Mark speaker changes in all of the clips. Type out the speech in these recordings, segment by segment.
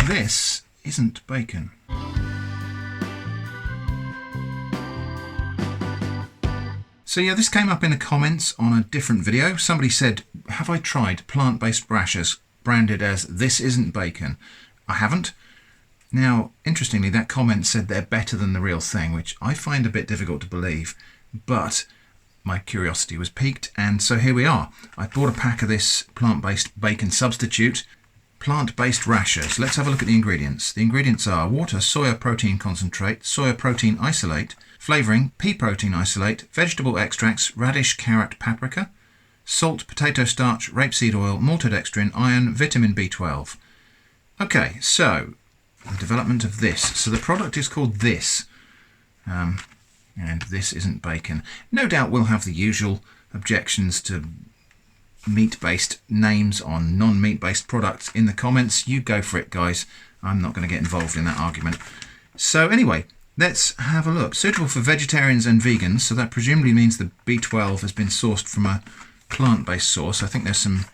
Speaker 1: this isn't bacon. So yeah, this came up in the comments on a different video. Somebody said, have I tried plant-based rashers branded as "this isn't bacon"? I haven't. Now, interestingly, that comment said they're better than the real thing, which I find a bit difficult to believe, but my curiosity was piqued, and so here we are. I bought a pack of this plant-based bacon substitute, plant-based rashers. Let's have a look at the ingredients. The ingredients are water, soya protein concentrate, soya protein isolate, flavouring, pea protein isolate, vegetable extracts, radish, carrot, paprika, salt, potato starch, rapeseed oil, maltodextrin, iron, vitamin B12. Okay, so the development of this. So the product is called This, and this isn't bacon. No doubt we'll have the usual objections to meat-based names on non-meat-based products in the comments. You go for it, guys. I'm not going to get involved in that argument. So anyway, let's have a look. Suitable for vegetarians and vegans, so that presumably means the B12 has been sourced from a plant-based source. I think there's some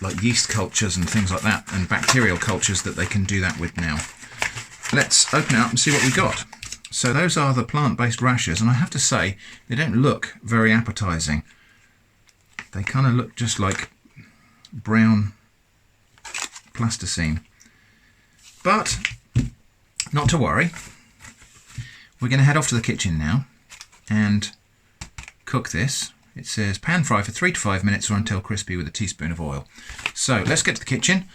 Speaker 1: like yeast cultures and things like that, and bacterial cultures that they can do that with now. Let's open it up and see what we got. So those are the plant-based rashers, and I have to say, they don't look very appetizing. They kind of look just like brown plasticine. But not to worry. We're going to head off to the kitchen now and cook this. It says pan fry for 3 to 5 minutes or until crispy with a teaspoon of oil. So let's get to the kitchen,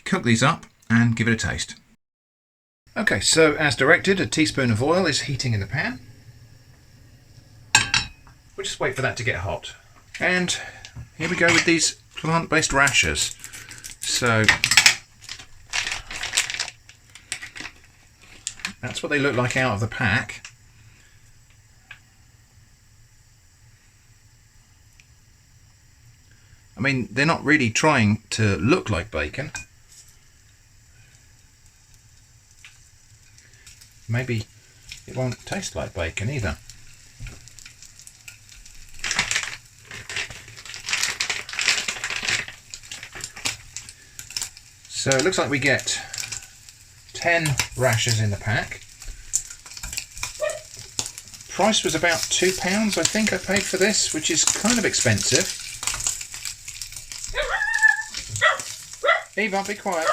Speaker 1: cook these up and give it a taste. Okay, so as directed, a teaspoon of oil is heating in the pan. We'll just wait for that to get hot. And here we go with these plant-based rashers. So that's what they look like out of the pack. I mean, they're not really trying to look like bacon. Maybe it won't taste like bacon either. So it looks like we get 10 rashers in the pack. Price was about £2, I think I paid for this, which is kind of expensive. Eva, be quiet.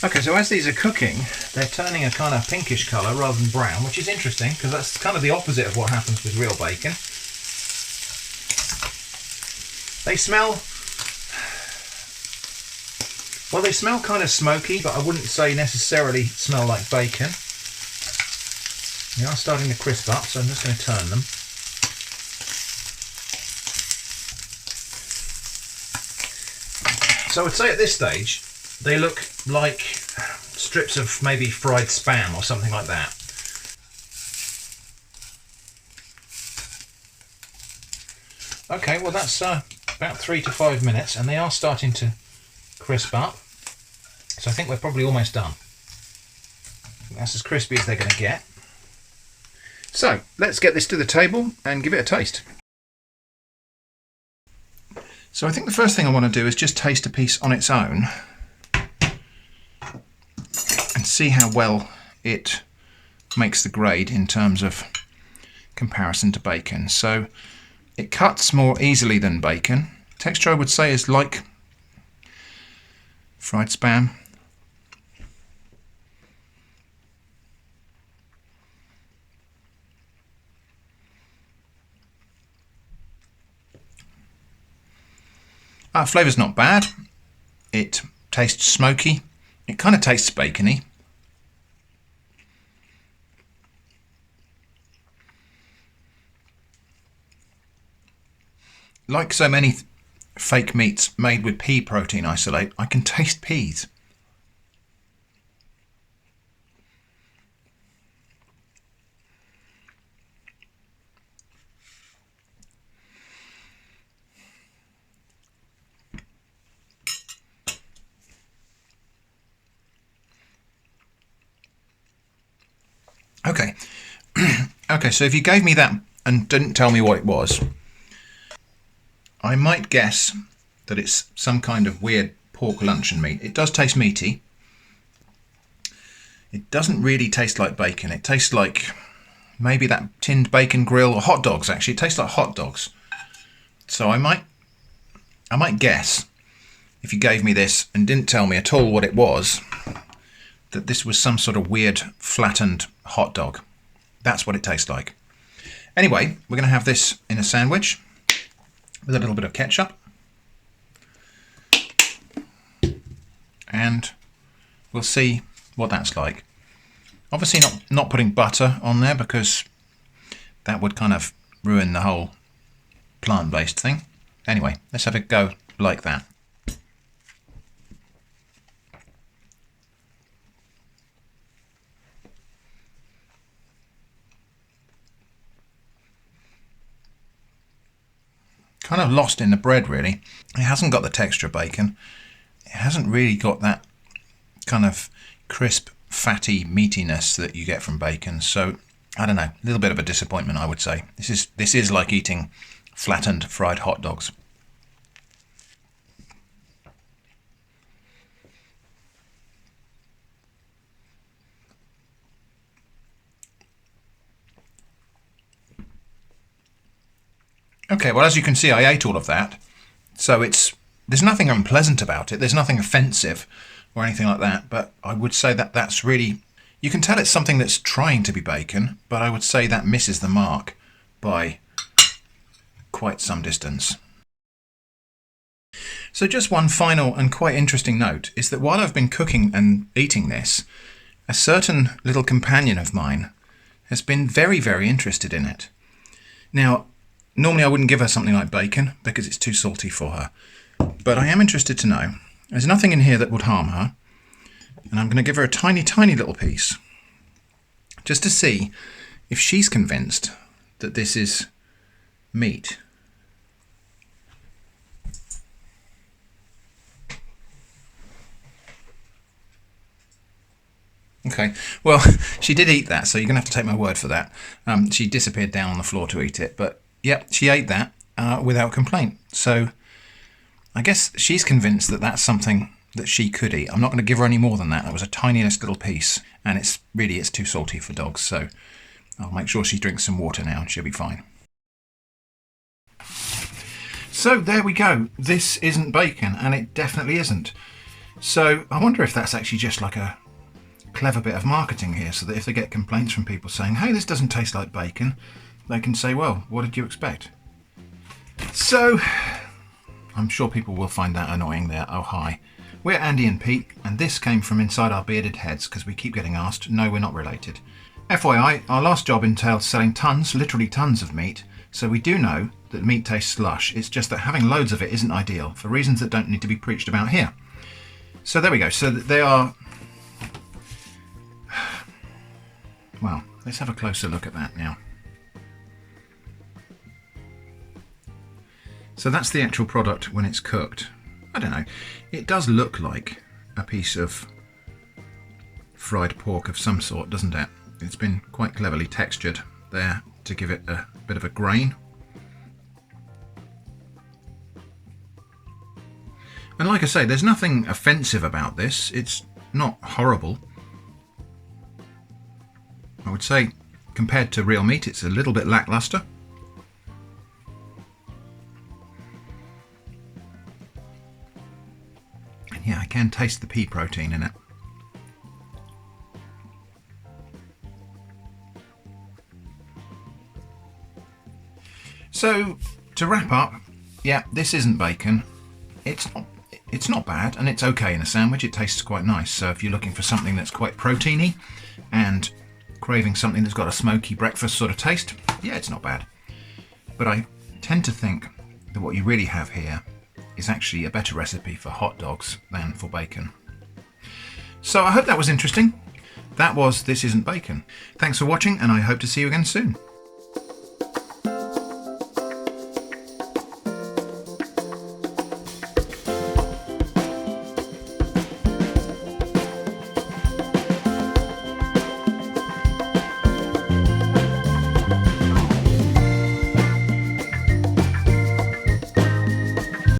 Speaker 1: Okay, so as these are cooking, they're turning a kind of pinkish colour rather than brown, which is interesting because that's kind of the opposite of what happens with real bacon. They smell, well, they smell kind of smoky, but I wouldn't say necessarily smell like bacon. They are starting to crisp up, so I'm just going to turn them. So I would say at this stage, they look like strips of maybe fried spam or something like that. Okay, well that's about 3 to 5 minutes, and they are starting to crisp up. So I think we're probably almost done. That's as crispy as they're going to get. So let's get this to the table and give it a taste. So I think the first thing I want to do is just taste a piece on its own and see how well it makes the grade in terms of comparison to bacon. So it cuts more easily than bacon. Texture I would say is like fried spam. Flavour's not bad. It tastes smoky. It kind of tastes bacony. Like so many fake meats made with pea protein isolate, I can taste peas. Okay, okay, so if you gave me that and didn't tell me what it was, I might guess that it's some kind of weird pork luncheon meat. It does taste meaty. It doesn't really taste like bacon. It tastes like maybe that tinned bacon grill, or hot dogs actually. It tastes like hot dogs. So I might guess, if you gave me this and didn't tell me at all what it was, that this was some sort of weird flattened hot dog. That's what it tastes like. Anyway, we're going to have this in a sandwich with a little bit of ketchup. And we'll see what that's like. Obviously not putting butter on there, because that would kind of ruin the whole plant-based thing. Anyway, let's have a go like that. Kind of lost in the bread, really. It hasn't got the texture of bacon. It hasn't really got that kind of crisp, fatty meatiness that you get from bacon. So I don't know, a little bit of a disappointment, I would say. This is like eating flattened fried hot dogs. Okay, well, as you can see, I ate all of that. So there's nothing unpleasant about it. There's nothing offensive or anything like that. But I would say that that's really, you can tell it's something that's trying to be bacon, but I would say that misses the mark by quite some distance. So just one final and quite interesting note is that while I've been cooking and eating this, a certain little companion of mine has been very, very interested in it. Now, normally I wouldn't give her something like bacon because it's too salty for her. But I am interested to know, there's nothing in here that would harm her. And I'm going to give her a tiny, tiny little piece. Just to see if she's convinced that this is meat. Okay, well, she did eat that, so you're going to have to take my word for that. She disappeared down on the floor to eat it, but yep, she ate that without complaint. So I guess she's convinced that that's something that she could eat. I'm not going to give her any more than that. That was a tiniest little piece, and it's too salty for dogs, so I'll make sure she drinks some water now and she'll be fine. So there we go. This isn't bacon, and it definitely isn't. So I wonder if that's actually just like a clever bit of marketing here, so that if they get complaints from people saying, hey, this doesn't taste like bacon, they can say, well, what did you expect? So I'm sure people will find that annoying there. Oh, hi. We're Andy and Pete, and this came from inside our bearded heads because we keep getting asked. No, we're not related. FYI, our last job entailed selling tons, literally tons of meat, so we do know that meat tastes slush. It's just that having loads of it isn't ideal for reasons that don't need to be preached about here. So there we go. So they are... Well, let's have a closer look at that now. So that's the actual product when it's cooked. I don't know, it does look like a piece of fried pork of some sort, doesn't it? It's been quite cleverly textured there to give it a bit of a grain. And like I say, there's nothing offensive about this. It's not horrible. I would say, compared to real meat, it's a little bit lackluster. And yeah, I can taste the pea protein in it. So, to wrap up, yeah, this isn't bacon. It's not bad, and it's okay in a sandwich. It tastes quite nice. So if you're looking for something that's quite proteiny and craving something that's got a smoky breakfast sort of taste, yeah, it's not bad. But I tend to think that what you really have here is actually a better recipe for hot dogs than for bacon. So I hope that was interesting. That was This Isn't Bacon. Thanks for watching, and I hope to see you again soon.